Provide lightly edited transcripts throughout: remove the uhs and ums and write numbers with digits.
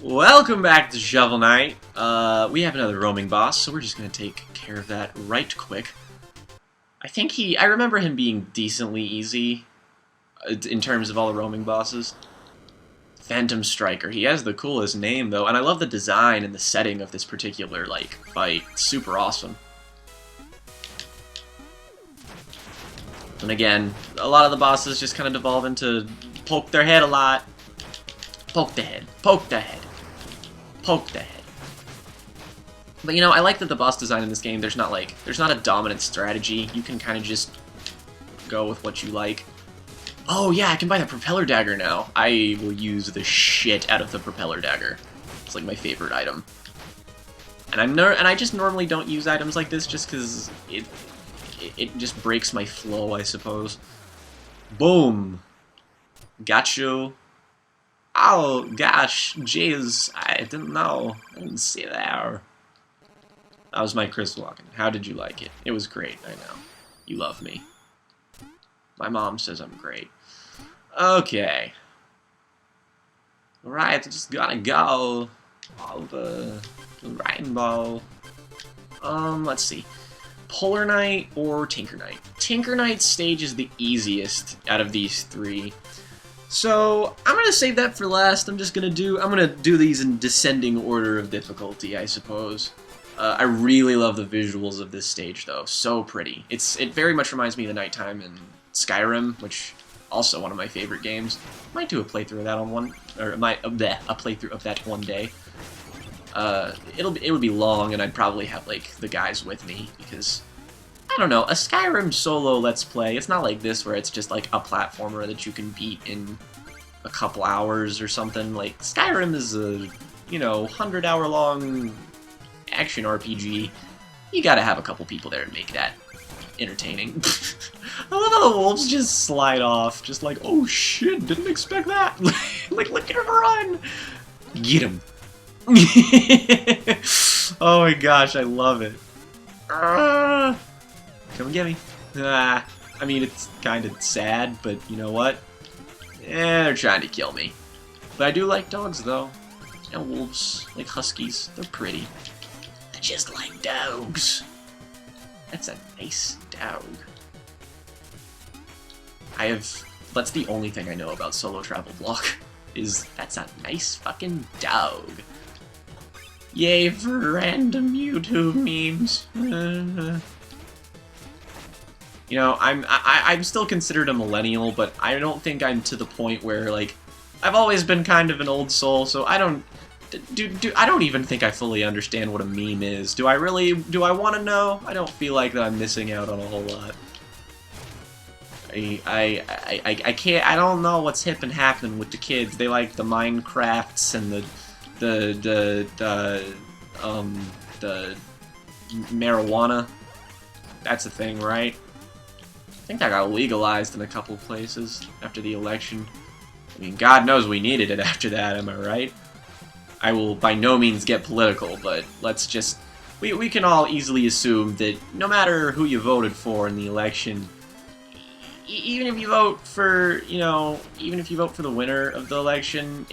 Welcome back to Shovel Knight. We have another roaming boss, so we're just gonna take care of that right quick. I remember him being decently easy in terms of all the roaming bosses. Phantom Striker. He has the coolest name, though, and I love the design and the setting of this particular, fight. Super awesome. And again, a lot of the bosses just kind of devolve into poke their head a lot. Poke the head. Poke the head. Poke the head. But you know, I like that the boss design in this game, there's not a dominant strategy. You can kind of just go with what you like. Oh yeah, I can buy the propeller dagger now. I will use the shit out of the propeller dagger. It's like my favorite item. And I just normally don't use items like this just because it just breaks my flow, I suppose. Boom. Got you. Oh, gosh, jeez, I didn't know. I didn't see that. That was my Chris Walken. How did you like it? It was great, I know. You love me. My mom says I'm great. Okay. Alright, just gotta go. All the rainbow. Let's see. Polar Knight or Tinker Knight? Tinker Knight's stage is the easiest out of these three. So, I'm gonna save that for last. I'm gonna do these in descending order of difficulty, I suppose. I really love the visuals of this stage, though. So pretty. It very much reminds me of the nighttime in Skyrim, which also one of my favorite games. Might do a playthrough of that a playthrough of that one day. It would be long, and I'd probably have the guys with me because I don't know, a Skyrim solo Let's Play, it's not like this where it's just like a platformer that you can beat in a couple hours or something. Like, Skyrim is a, 100-hour long action RPG. You gotta have a couple people there to make that entertaining. I love how the wolves just slide off, just like, oh shit, didn't expect that. Like, look at him run! Get him. Oh my gosh, I love it. Come and get me. I mean, it's kind of sad, but you know what? They're trying to kill me. But I do like dogs, though. And wolves, like huskies. They're pretty. They're just like dogs. That's a nice dog. That's the only thing I know about Solo Travel Vlog, is that's a nice fucking dog. Yay for random YouTube memes. You know, I'm still considered a millennial, but I don't think I'm to the point where, I've always been kind of an old soul, so I don't even think I fully understand what a meme is. Do I want to know? I don't feel like that I'm missing out on a whole lot. I can't, I don't know what's hip and happening with the kids. They like the Minecrafts and the marijuana. That's a thing, right? I think that got legalized in a couple places after the election. I mean, God knows we needed it after that, am I right? I will by no means get political, but let's just... We can all easily assume that no matter who you voted for in the election, even if you vote for, even if you vote for the winner of the election,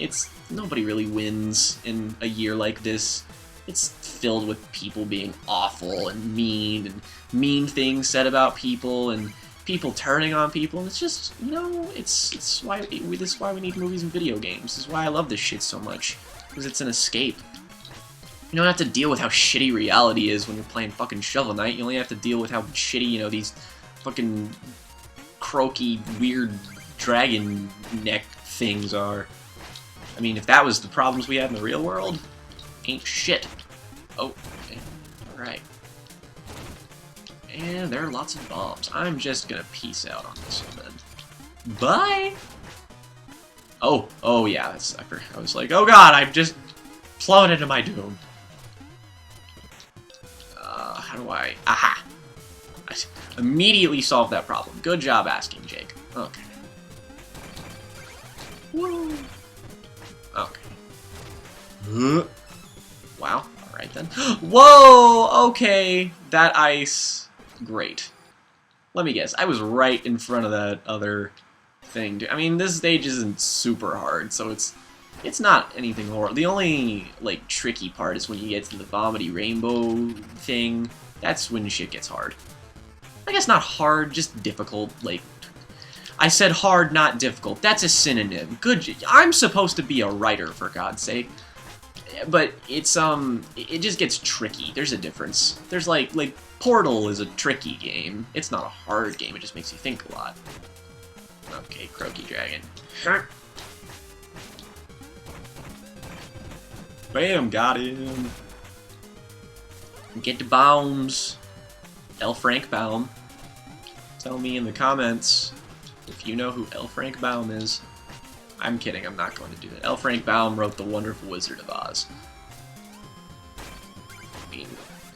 nobody really wins in a year like this. It's filled with people being awful and mean things said about people, and people turning on people, and it's just, this is why we need movies and video games. This is why I love this shit so much, because it's an escape. You don't have to deal with how shitty reality is when you're playing fucking Shovel Knight. You only have to deal with how shitty, these fucking croaky, weird dragon neck things are. I mean, if that was the problems we had in the real world, ain't shit. Oh, okay. Alright. And there are lots of bombs. I'm just gonna peace out on this one then. Bye! Oh yeah, I was like, oh god, I've just flown into my doom. How do I... Aha! I immediately solved that problem. Good job asking, Jake. Okay. Woo! Okay. Wow. Alright then. Whoa! Okay. That ice. Great. Let me guess. I was right in front of that other thing. I mean, this stage isn't super hard, so it's It's not anything horrible. The only, like, tricky part is when you get to the vomity rainbow thing. That's when shit gets hard. I guess not hard, just difficult. Like, I said hard, not difficult. That's a synonym. Good. I'm supposed to be a writer, for God's sake. But it's, it just gets tricky. There's a difference. There's, like Portal is a tricky game. It's not a hard game. It just makes you think a lot. Okay, Croaky Dragon. Bam, got him. Get the bombs. L. Frank Baum. Tell me in the comments if you know who L. Frank Baum is. I'm kidding, I'm not going to do that. L. Frank Baum wrote The Wonderful Wizard of Oz. I mean,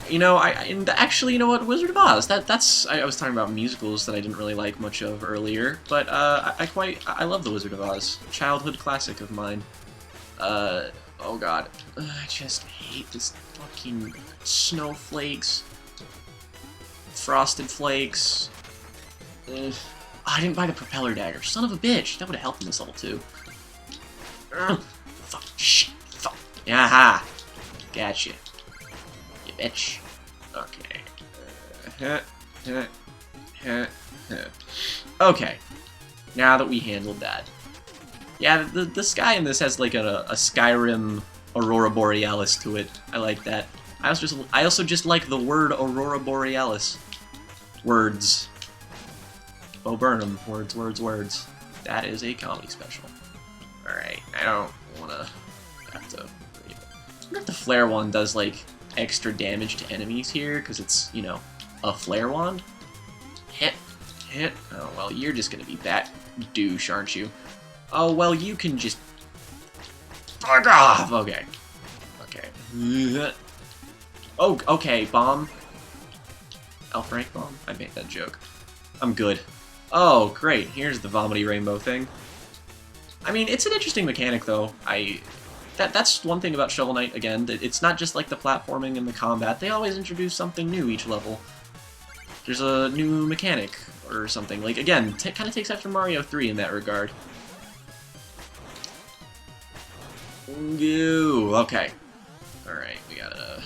you know, actually, you know what, Wizard of Oz, I was talking about musicals that I didn't really like much of earlier, but I love The Wizard of Oz. Childhood classic of mine. Oh god, I just hate this fucking snowflakes. Frosted Flakes. Ugh. Oh, I didn't buy the propeller dagger. Son of a bitch. That would have helped in this level, too. Fuck. Shit. Fuck. Aha. Gotcha. You bitch. Okay. Okay. Now that we handled that. Yeah, the sky in this has like a Skyrim Aurora Borealis to it. I like that. I also just like the word Aurora Borealis. Words. Bo Burnham. Words, words, words. That is a comedy special. Alright, I don't wanna have to read it. I wonder if the flare wand does like extra damage to enemies here, because it's, you know, a flare wand? Hit. Oh, well, you're just gonna be that douche, aren't you? Oh, well, you can just... Fuck off! Okay. Oh, okay, bomb. L. Frank bomb? I made that joke. I'm good. Oh, great. Here's the vomity rainbow thing. I mean, it's an interesting mechanic, though. That's one thing about Shovel Knight, again, that it's not just like the platforming and the combat. They always introduce something new each level. There's a new mechanic or something. Like, again, kind of takes after Mario 3 in that regard. Ooh, okay. Alright, we gotta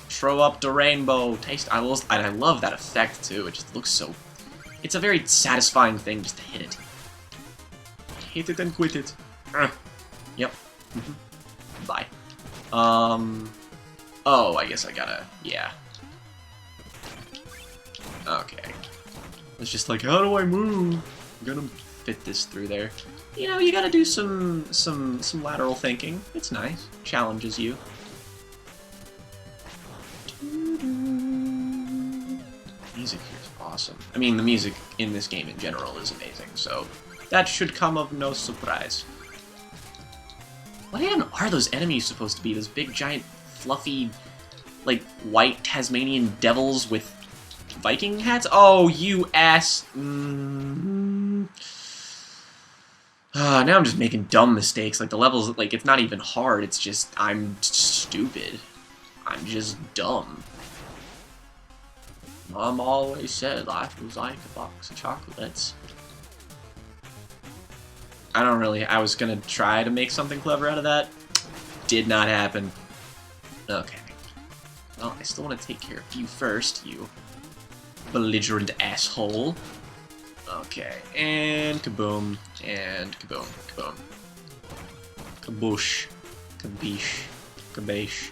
throw up the rainbow. I love that effect, too. It just looks so... It's a very satisfying thing just to hit it. Hit it and quit it. Yep. Bye. Oh, I guess I gotta... Yeah. Okay. It's just like, how do I move? I'm gonna fit this through there. You know, you gotta do some lateral thinking. It's nice. Challenges you. Music here is awesome. I mean, the music in this game in general is amazing, so that should come of no surprise. What even are those enemies supposed to be? Those big, giant, fluffy, like, white Tasmanian devils with Viking hats? Oh, you ass... now I'm just making dumb mistakes. Like, the levels, like, it's not even hard. It's just, I'm stupid. I'm just dumb. Mom always said life was like a box of chocolates. I was gonna try to make something clever out of that. Did not happen. Okay. Well, I still want to take care of you first, you belligerent asshole. Okay, and kaboom, and kaboom, kaboom. Kaboosh. Kabish. Kabesh.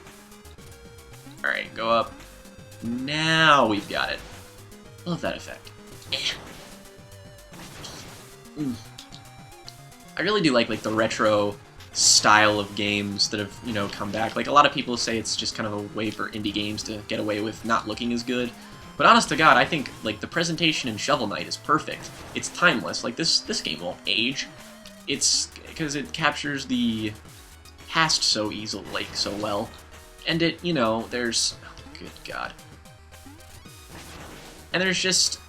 Alright, go up. Now we've got it. Love that effect. I really do like the retro style of games that have, you know, come back. Like, a lot of people say it's just kind of a way for indie games to get away with not looking as good. But honest to God, I think, like, the presentation in Shovel Knight is perfect. It's timeless. Like, this game won't age. It's because it captures the past so easily, like, so well. And it, you know, there's... Oh, good God. And there's just...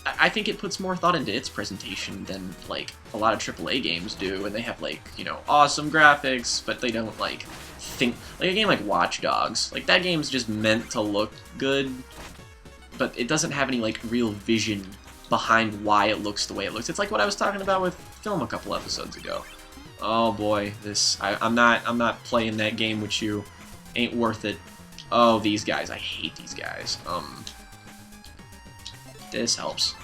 I think it puts more thought into its presentation than, like, a lot of AAA games do, and they have, like, you know, awesome graphics, but they don't, like, think... Like, a game like Watch Dogs, like, that game's just meant to look good, but it doesn't have any, like, real vision behind why it looks the way it looks. It's like what I was talking about with film a couple episodes ago. Oh boy, I'm not playing that game with you. Ain't worth it. Oh, these guys, I hate these guys. This helps.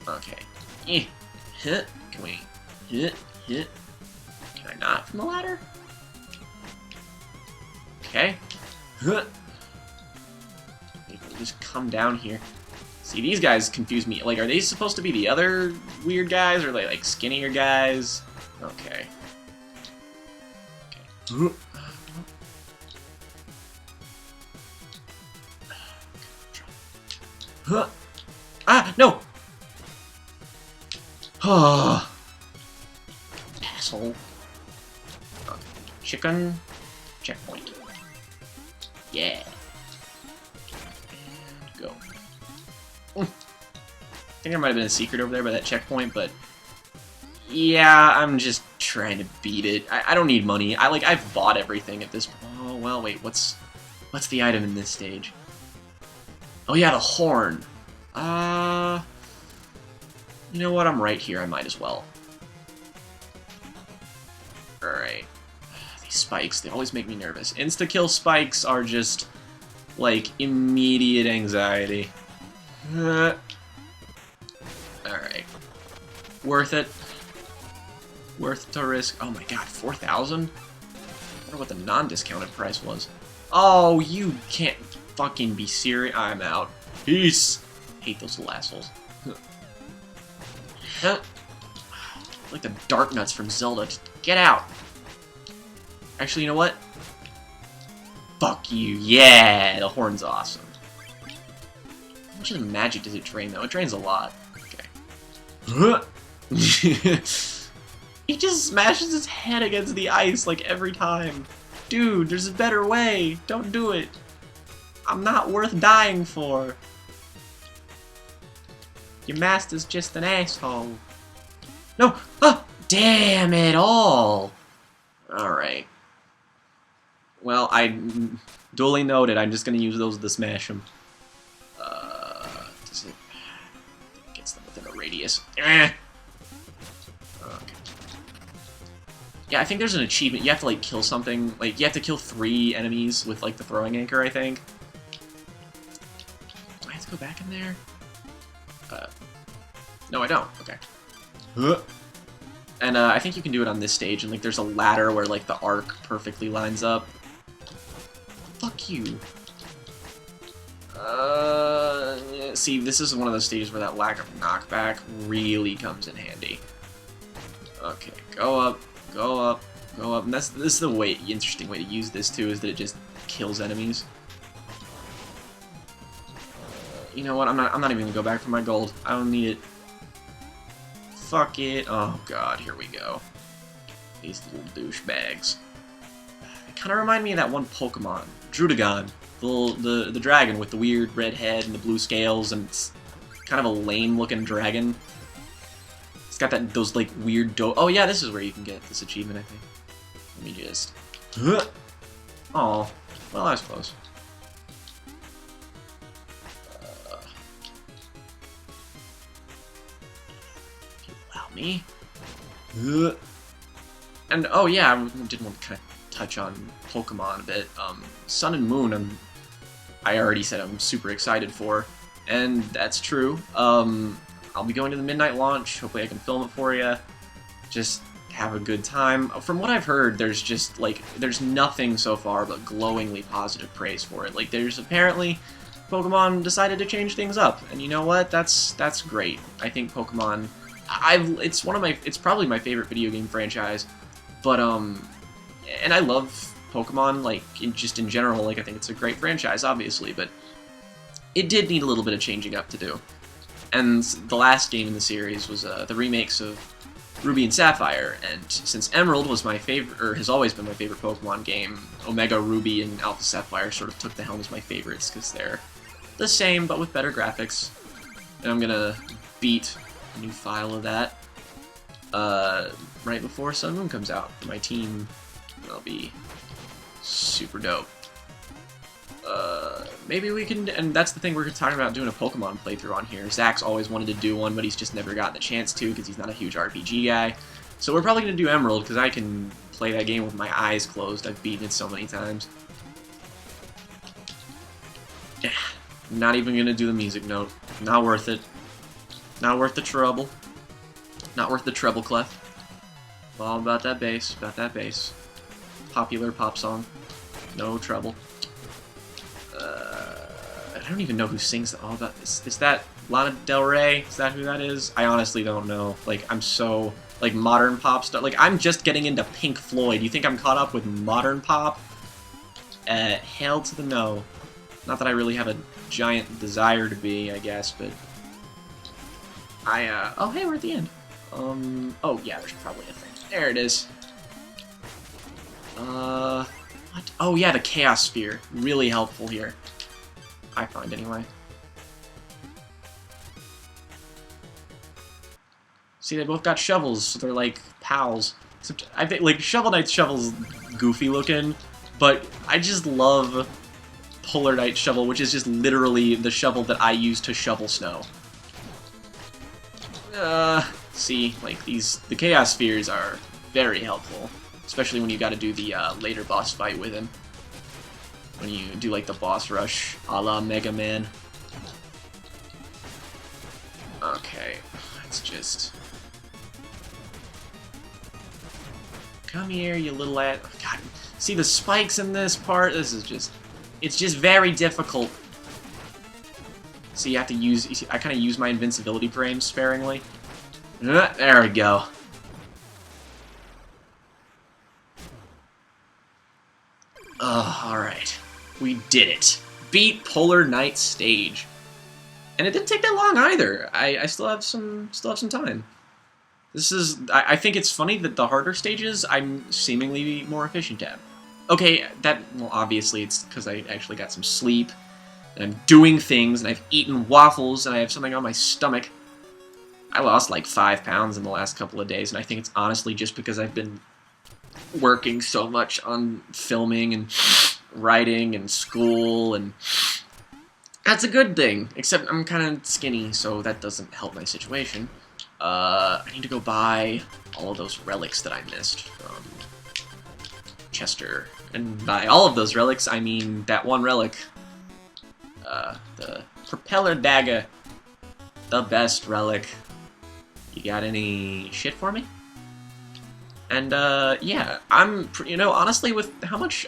Okay. Hit. Can we hit? Can I not from the ladder? Okay. Maybe we'll just come down here. See, these guys confuse me. Like, are they supposed to be the other weird guys, or are they, like, skinnier guys? Okay. Okay. Ah, no! Oh. Asshole. Okay. Chicken. Checkpoint. Yeah. And go. I think there might have been a secret over there by that checkpoint, but yeah, I'm just trying to beat it. I don't need money. I've bought everything at this point. Oh well, wait, what's the item in this stage? Oh yeah, the horn. You know what? I'm right here. I might as well. All right. These spikes, they always make me nervous. Insta-kill spikes are just like immediate anxiety. Alright. Worth it. Worth to risk. Oh my god, 4,000? I wonder what the non-discounted price was. Oh, you can't fucking be serious. I'm out. Peace. Hate those little assholes. Like the Dark Nuts from Zelda. Just get out. Actually, you know what? Fuck you. Yeah, the horn's awesome. How much of the magic does it drain, though? It drains a lot. Okay. He just smashes his head against the ice, like, every time. Dude, there's a better way. Don't do it. I'm not worth dying for. Your master's just an asshole. No! Ah! Damn it all! Alright. Well, duly noted. I'm just gonna use those to smash them. Does it gets them within a radius? Okay. Yeah, I think there's an achievement. You have to like kill something. Like you have to kill 3 enemies with like the throwing anchor. I think. Do I have to go back in there? No, I don't. Okay. And I think you can do it on this stage. And like, there's a ladder where like the arc perfectly lines up. Fuck you. See, this is one of those stages where that lack of knockback really comes in handy. Okay, go up, go up, go up. And this is the interesting way to use this too, is that it just kills enemies. You know what? I'm not even gonna go back for my gold. I don't need it. Fuck it. Oh god, here we go. These little douchebags. They kind of remind me of that one Pokemon, Drudagon. The dragon with the weird red head and the blue scales, and it's kind of a lame-looking dragon. It's got those like weird oh yeah, this is where you can get this achievement, I think. Let me just... Oh, well, I was close. If you allow me. And oh yeah, I did want to kind of touch on Pokemon a bit. Sun and Moon, I already said I'm super excited for, and that's true. I'll be going to the midnight launch. Hopefully I can film it for you. Just have a good time. From what I've heard, there's nothing so far but glowingly positive praise for it. Like, there's apparently Pokemon decided to change things up, and you know what? That's great. I think Pokemon, it's probably my favorite video game franchise, but and I love Pokemon, like, just in general. Like, I think it's a great franchise, obviously, but it did need a little bit of changing up to do. And the last game in the series was the remakes of Ruby and Sapphire, and since Emerald was my favorite, or has always been my favorite Pokemon game, Omega Ruby and Alpha Sapphire sort of took the helm as my favorites, because they're the same, but with better graphics. And I'm gonna beat a new file of that right before Sun and Moon comes out for my team. That'll be super dope. Maybe we can, and that's the thing, we're talking about doing a Pokemon playthrough on here. Zach's always wanted to do one, but he's just never gotten the chance to because he's not a huge RPG guy. So we're probably going to do Emerald, because I can play that game with my eyes closed. I've beaten it so many times. Yeah, not even going to do the music note. Not worth it. Not worth the trouble. Not worth the treble clef. All about that bass, Popular pop song. No trouble. I don't even know who sings that. All about is that Lana Del Rey? Is that who that is? I honestly don't know. Like, I'm so like modern pop stuff. Like, I'm just getting into Pink Floyd. You think I'm caught up with modern pop? Hell to the no. Not that I really have a giant desire to be, I guess, but oh hey, we're at the end. Oh yeah, there's probably a thing. There it is. What? Oh yeah, the Chaos Sphere. Really helpful here. I find, anyway. See, they both got shovels, so they're like pals. Except, I think, like, Shovel Knight's shovel's goofy looking, but I just love Polar Knight's shovel, which is just literally the shovel that I use to shovel snow. See, like, the Chaos Spheres are very helpful, especially when you gotta do the later boss fight with him. When you do, like, the boss rush a la Mega Man. Okay, let's just... Come here, you little ad... Oh, God, see the spikes in this part? This is just... It's just very difficult. So you have to use... I kind of use my invincibility frames sparingly. There we go. Alright. We did it. Beat Polar Knight stage. And it didn't take that long either. I still have some time. This is... I think it's funny that the harder stages I'm seemingly more efficient at. Okay, that... Well, obviously it's because I actually got some sleep, and I'm doing things, and I've eaten waffles, and I have something on my stomach. I lost like 5 pounds in the last couple of days, and I think it's honestly just because I've been working so much on filming and writing and school, and that's a good thing, except I'm kind of skinny, so that doesn't help my situation. I need to go buy all of those relics that I missed from Chester, and by all of those relics, I mean that one relic, the propeller dagger, the best relic. You got any shit for me? And, yeah, you know, honestly, with how much...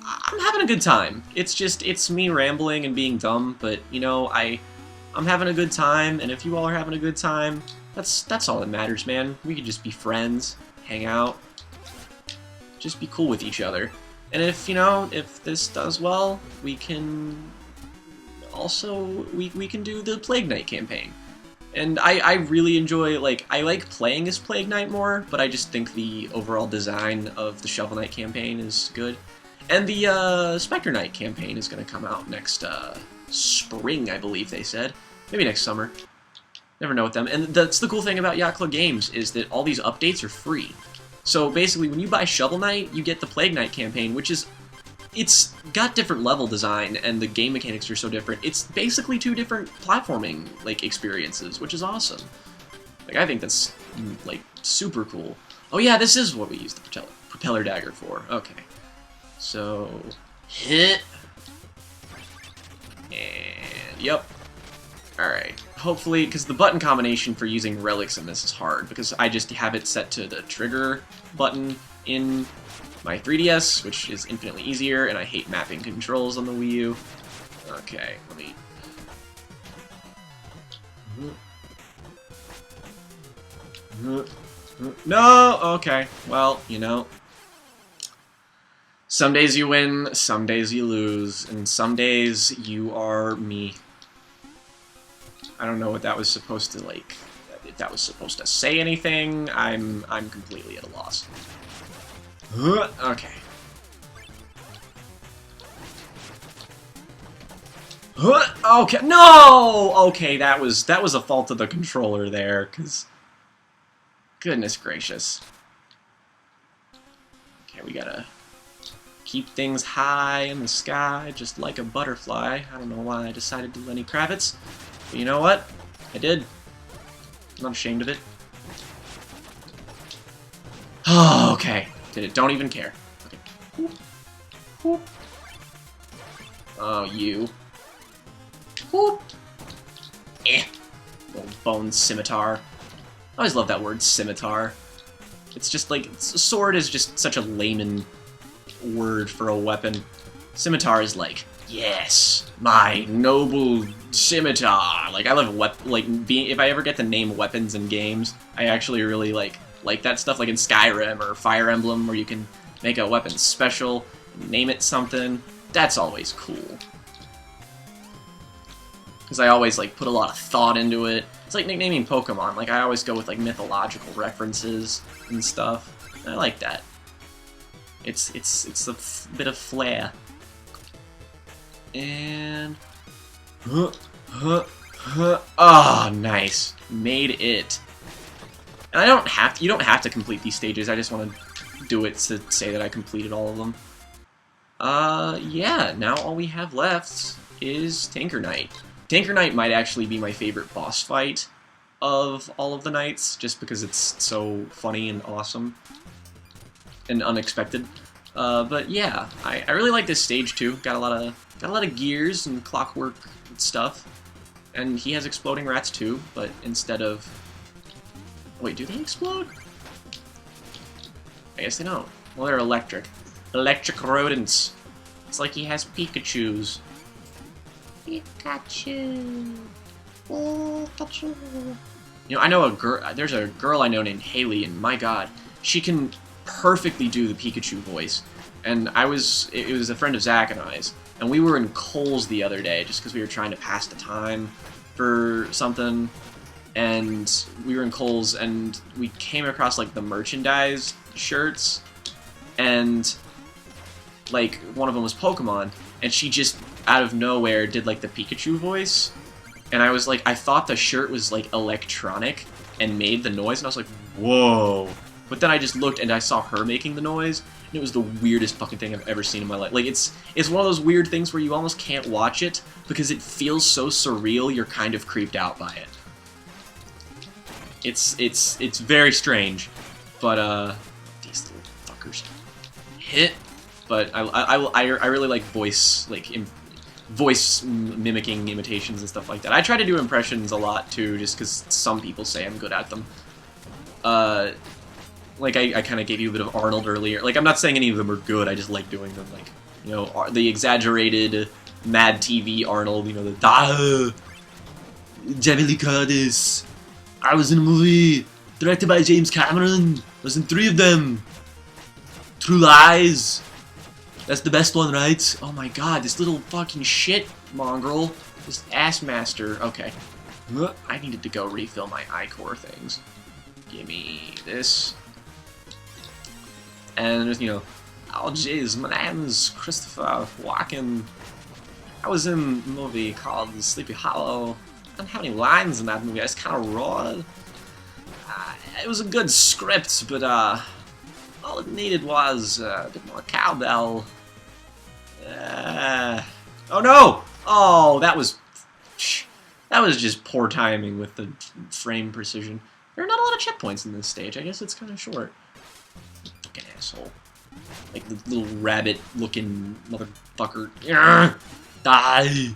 I'm having a good time. It's me rambling and being dumb, but, you know, I'm having a good time, and if you all are having a good time, that's all that matters, man. We could just be friends, hang out, just be cool with each other. And if, you know, if this does well, we can also, we can do the Plague Knight campaign. And I really enjoy, like, I like playing as Plague Knight more, but I just think the overall design of the Shovel Knight campaign is good. And the Spectre Knight campaign is going to come out next spring, I believe they said. Maybe next summer. Never know with them. And that's the cool thing about Yacht Club Games, is that all these updates are free. So basically, when you buy Shovel Knight, you get the Plague Knight campaign, which is... It's got different level design, and the game mechanics are so different. It's basically 2 different platforming, like, experiences, which is awesome. Like, I think that's, like, super cool. Oh yeah, this is what we use the propeller dagger for. Okay. So... Hit. And... Yep. Alright. Hopefully, because the button combination for using relics in this is hard, because I just have it set to the trigger button in my 3DS, which is infinitely easier, and I hate mapping controls on the Wii U. Okay, let me... No! Okay, well, you know. Some days you win, some days you lose, and some days you are me. I don't know what that was supposed to, like... If that was supposed to say anything, I'm completely at a loss. Okay. Okay, no! Okay, that was a fault of the controller there, because... Goodness gracious. Okay, we gotta keep things high in the sky, just like a butterfly. I don't know why I decided to do Lenny Kravitz, but you know what? I did. I'm not ashamed of it. Oh, okay. Did it. Don't even care. Okay. Whoop. Whoop. Oh, you. Whoop. Eh. Little bone scimitar. I always love that word, scimitar. It's just like, sword is just such a layman word for a weapon. Scimitar is like, yes, my noble scimitar. Like, I love if I ever get to name weapons in games, I actually really like that stuff, like in Skyrim or Fire Emblem, where you can make a weapon special, name it something. That's always cool. Because I always, like, put a lot of thought into it. It's like nicknaming Pokemon. Like, I always go with, like, mythological references and stuff. I like that. It's a bit of flair. And... Oh, nice. Made it. And you don't have to complete these stages, I just want to do it to say that I completed all of them. Yeah, now all we have left is Tinker Knight. Tinker Knight might actually be my favorite boss fight of all of the knights, just because it's so funny and awesome. And unexpected. But yeah, I really like this stage too. Got a lot of gears and clockwork stuff. And he has exploding rats too, but instead of... Wait, do they explode? I guess they don't. Well, they're electric. Electric rodents. It's like he has Pikachus. Pikachu. Pikachu. You know, I know there's a girl I know named Haley, and my god, she can perfectly do the Pikachu voice. And it was a friend of Zach and I's, and we were in Kohl's the other day just because we were trying to pass the time for something. And we were in Kohl's, and we came across, like, the merchandise shirts, and, like, one of them was Pokemon, and she just, out of nowhere, did, like, the Pikachu voice, and I was like, I thought the shirt was, like, electronic, and made the noise, and I was like, whoa. But then I just looked, and I saw her making the noise, and it was the weirdest fucking thing I've ever seen in my life. Like, it's one of those weird things where you almost can't watch it, because it feels so surreal, you're kind of creeped out by it. It's very strange, but these little fuckers hit. But I really like voice mimicking imitations and stuff like that. I try to do impressions a lot too, just because some people say I'm good at them. Like I kind of gave you a bit of Arnold earlier. Like, I'm not saying any of them are good. I just like doing them. Like, you know, the exaggerated Mad TV Arnold. You know, the Jamie Lee Curtis. I was in a movie directed by James Cameron. I was in 3 of them. True Lies. That's the best one, right? Oh my god, this little fucking shit mongrel. This ass master. Okay. I needed to go refill my iCore things. Give me this. And, you know, oh jeez, my name's Christopher Walken. I was in a movie called Sleepy Hollow. I don't have any lines in that movie, I just kind of roared. It was a good script, but all it needed was a bit more cowbell. Oh no! Oh, that was just poor timing with the frame precision. There are not a lot of checkpoints in this stage, I guess it's kind of short. Fucking asshole. Like the little rabbit-looking motherfucker. Die!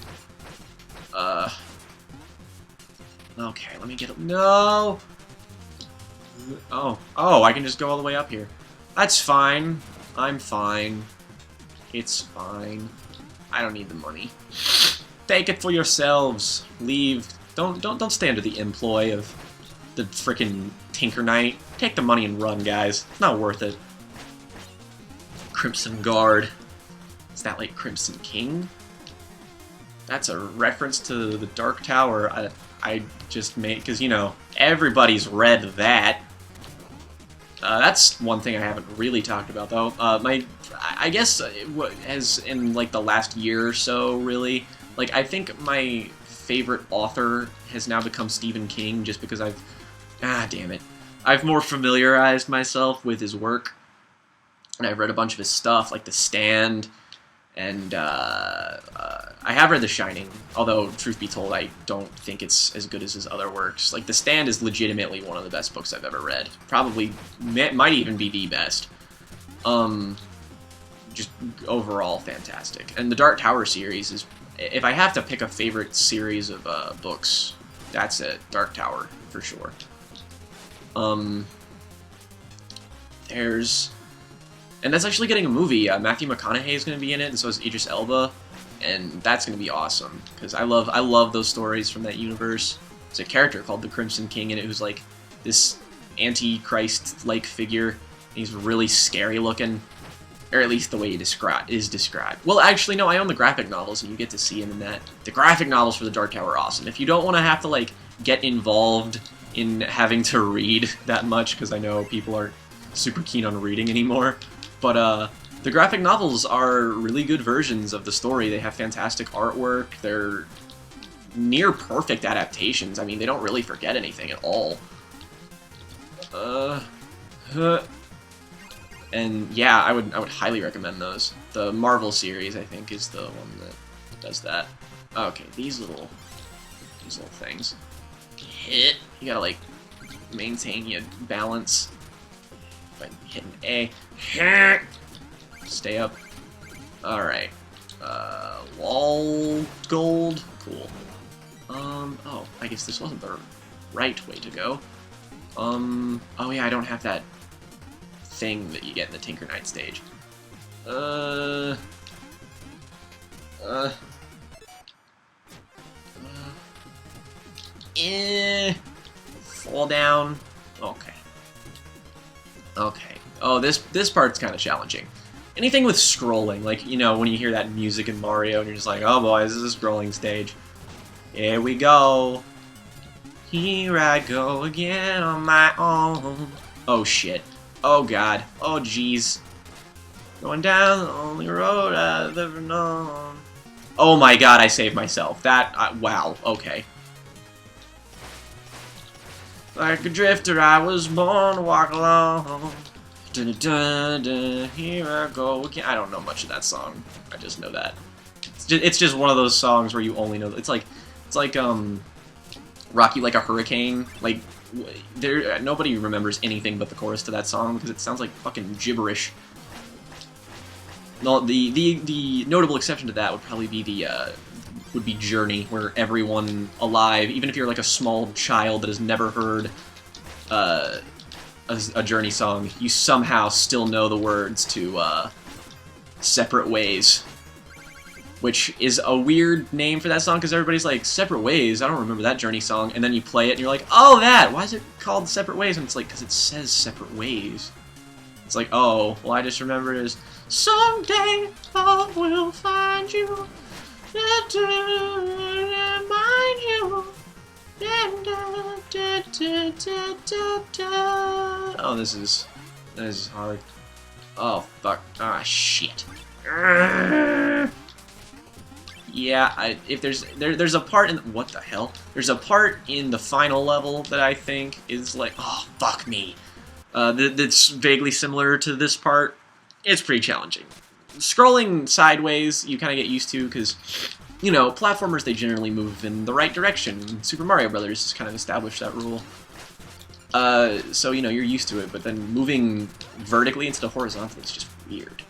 Okay, let me get... No! Oh, I can just go all the way up here. That's fine. I'm fine. It's fine. I don't need the money. Take it for yourselves. Leave. Don't stay under the employ of the frickin' Tinker Knight. Take the money and run, guys. It's not worth it. Crimson Guard. Is that like Crimson King? That's a reference to the Dark Tower. I just made, because, you know, everybody's read that. That's one thing I haven't really talked about, though. I guess, as in, like, the last year or so, really, like, I think my favorite author has now become Stephen King, just because damn it. I've more familiarized myself with his work, and I've read a bunch of his stuff, like The Stand, And I have read The Shining, although, truth be told, I don't think it's as good as his other works. Like, The Stand is legitimately one of the best books I've ever read. Probably, might even be the best. Just overall fantastic. And the Dark Tower series is, if I have to pick a favorite series of books, that's it. Dark Tower, for sure. And that's actually getting a movie. Matthew McConaughey is going to be in it, and so is Idris Elba, and that's going to be awesome because I love those stories from that universe. There's a character called the Crimson King in it who's like this anti-Christ-like figure. He's really scary looking, or at least the way he is described. Well, actually, no, I own the graphic novels, and you get to see him in that. The graphic novels for the Dark Tower are awesome. If you don't want to have to like get involved in having to read that much, because I know people aren't super keen on reading anymore. But the graphic novels are really good versions of the story. They have fantastic artwork. They're near perfect adaptations. I mean, they don't really forget anything at all. And yeah, I would highly recommend those. The Marvel series, I think, is the one that does that. Okay, these little things. You gotta like maintain your balance by hitting A. Stay up. Alright. Wall gold. Cool. Oh, I guess this wasn't the right way to go. Oh yeah, I don't have that thing that you get in the Tinker Knight stage. Fall down. Okay. Okay. Oh, this part's kind of challenging. Anything with scrolling, like, you know, when you hear that music in Mario and you're just like, oh boy, this is a scrolling stage. Here we go. Here I go again on my own. Oh shit. Oh god. Oh jeez. Going down the only road I've ever known. Oh my god, I saved myself. Wow, okay. Like a drifter, I was born to walk alone. Dun, dun, dun, here I go again. I don't know much of that song. I just know that. It's just one of those songs where you only know. It's like Rocky Like a Hurricane. Like nobody remembers anything but the chorus to that song because it sounds like fucking gibberish. No, the notable exception to that would probably be Journey, where everyone alive, even if you're like a small child that has never heard a Journey song, you somehow still know the words to Separate Ways, which is a weird name for that song because everybody's like, Separate Ways? I don't remember that Journey song. And then you play it and you're like, oh, that! Why is it called Separate Ways? And it's like, because it says Separate Ways. It's like, oh, well, I just remember it as, someday I will find you. Remind you. Oh, this is hard. Oh fuck! Ah, shit. Yeah, if there's a part in what the hell? There's a part in the final level that I think is like, oh fuck me. That's vaguely similar to this part. It's pretty challenging. Scrolling sideways, you kind of get used to because, you know, platformers, they generally move in the right direction. Super Mario Brothers has kind of established that rule. So, you know, you're used to it, but then moving vertically instead of horizontally is just weird.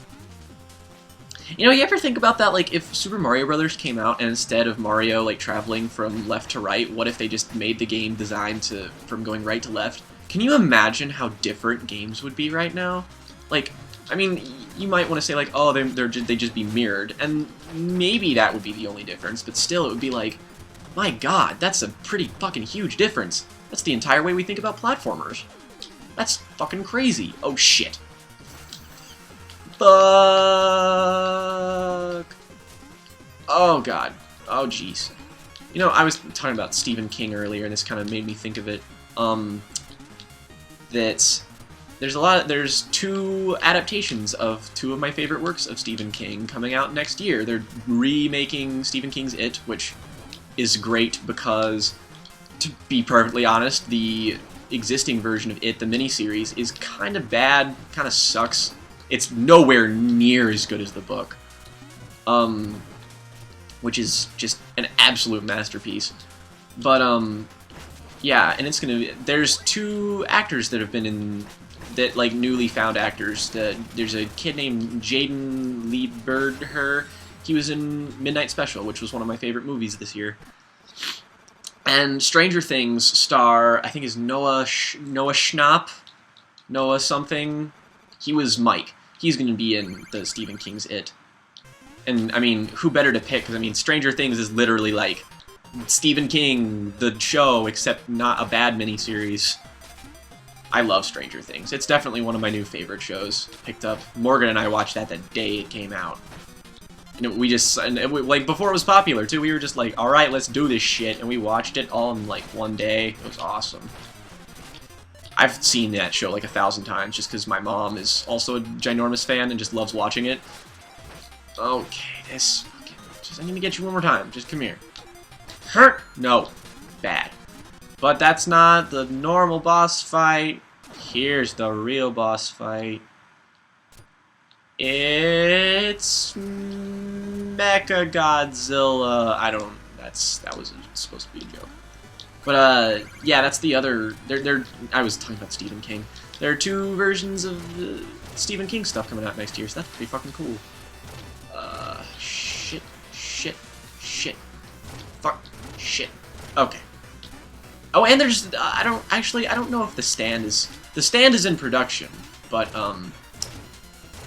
You know, you ever think about that, like, if Super Mario Brothers came out and instead of Mario, like, traveling from left to right, what if they just made the game designed from going right to left? Can you imagine how different games would be right now? Like, I mean, you might want to say, like, oh, they just be mirrored, and maybe that would be the only difference, but still, it would be like, my god, that's a pretty fucking huge difference. That's the entire way we think about platformers. That's fucking crazy. Oh, shit. Fuck. Oh, god. Oh, jeez. You know, I was talking about Stephen King earlier, and this kind of made me think of it, that there's two adaptations of two of my favorite works of Stephen King coming out next year. They're remaking Stephen King's It, which is great because, to be perfectly honest, the existing version of It, the miniseries, is kind of bad, kind of sucks. It's nowhere near as good as the book. which is just an absolute masterpiece. But yeah, and it's gonna be, there's 2 actors that have been in that, like, newly found actors. There's a kid named Jaden Liebert. He was in Midnight Special, which was one of my favorite movies this year. And Stranger Things star, I think, is Noah Schnapp, Noah something. He was Mike. He's going to be in the Stephen King's It. And, I mean, who better to pick? Because, I mean, Stranger Things is literally like Stephen King, the show, except not a bad miniseries. I love Stranger Things. It's definitely one of my new favorite shows. Picked up. Morgan and I watched that the day it came out. And like, before it was popular, too, we were just like, alright, let's do this shit. And we watched it all in, like, one day. It was awesome. I've seen that show, like, 1,000 times, just because my mom is also a ginormous fan and just loves watching it. Okay, this... I need to get you one more time. Just come here. Hurt! No. Bad. But that's not the normal boss fight. Here's the real boss fight. It's Mecha Godzilla. That was supposed to be a joke. But yeah, that's the other. I was talking about Stephen King. There are 2 versions of Stephen King stuff coming out next year, so that's pretty fucking cool. Shit. Fuck. Shit. Okay. Oh, and there's. I don't know if the stand is in production, but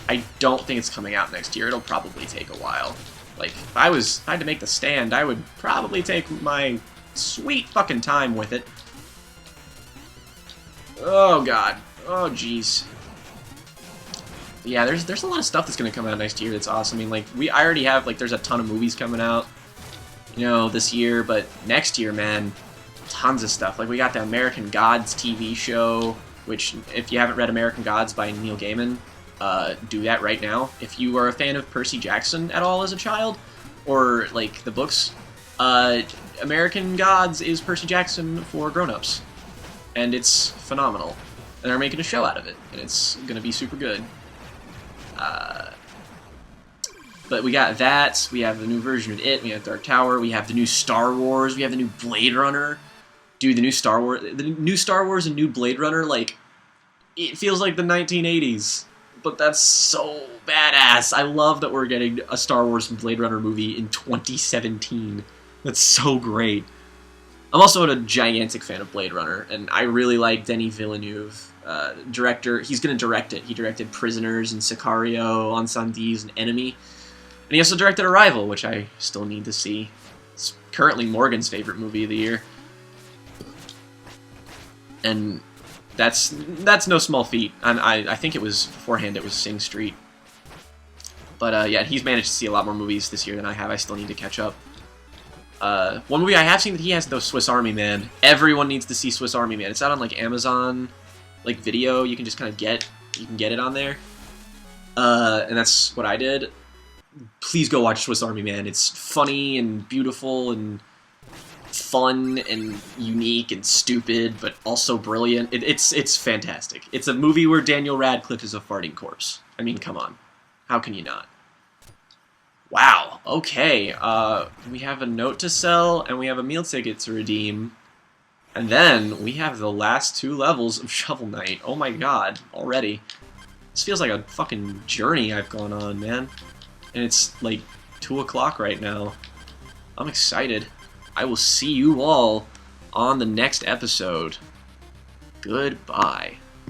I don't think it's coming out next year. It'll probably take a while. Like, if I had to make the stand, I would probably take my sweet fucking time with it. Oh god. Oh jeez. Yeah, there's a lot of stuff that's gonna come out next year that's awesome. I mean, like, I already have, like, there's a ton of movies coming out, you know, this year, but next year, man, tons of stuff. Like, we got the American Gods TV show, which, if you haven't read American Gods by Neil Gaiman, do that right now. If you are a fan of Percy Jackson at all as a child, or, like, the books, American Gods is Percy Jackson for grown-ups. And it's phenomenal. And they're making a show out of it, and it's gonna be super good. But we got that, we have the new version of It, we have Dark Tower, we have the new Star Wars, we have the new Blade Runner. Dude, the new Star Wars and new Blade Runner, like, it feels like the 1980s. But that's so badass. I love that we're getting a Star Wars and Blade Runner movie in 2017. That's so great. I'm also a gigantic fan of Blade Runner, and I really like Denis Villeneuve. Director, he's going to direct it. He directed Prisoners and Sicario, Incendies, and Enemy. And he also directed Arrival, which I still need to see. It's currently Morgan's favorite movie of the year. And that's no small feat. I think it was, beforehand, it was Sing Street. But yeah, he's managed to see a lot more movies this year than I have. I still need to catch up. One movie I have seen that he has, though, Swiss Army Man. Everyone needs to see Swiss Army Man. It's out on, like, Amazon, like, video. You can just kind of get it on there. And that's what I did. Please go watch Swiss Army Man. It's funny and beautiful and fun and unique and stupid, but also brilliant. It's fantastic. It's a movie where Daniel Radcliffe is a farting corpse. I mean, come on. How can you not? Wow, okay. We have a note to sell, and we have a meal ticket to redeem. And then we have the last 2 levels of Shovel Knight. Oh my god, already. This feels like a fucking journey I've gone on, man. And it's like 2 o'clock right now. I'm excited. I will see you all on the next episode. Goodbye.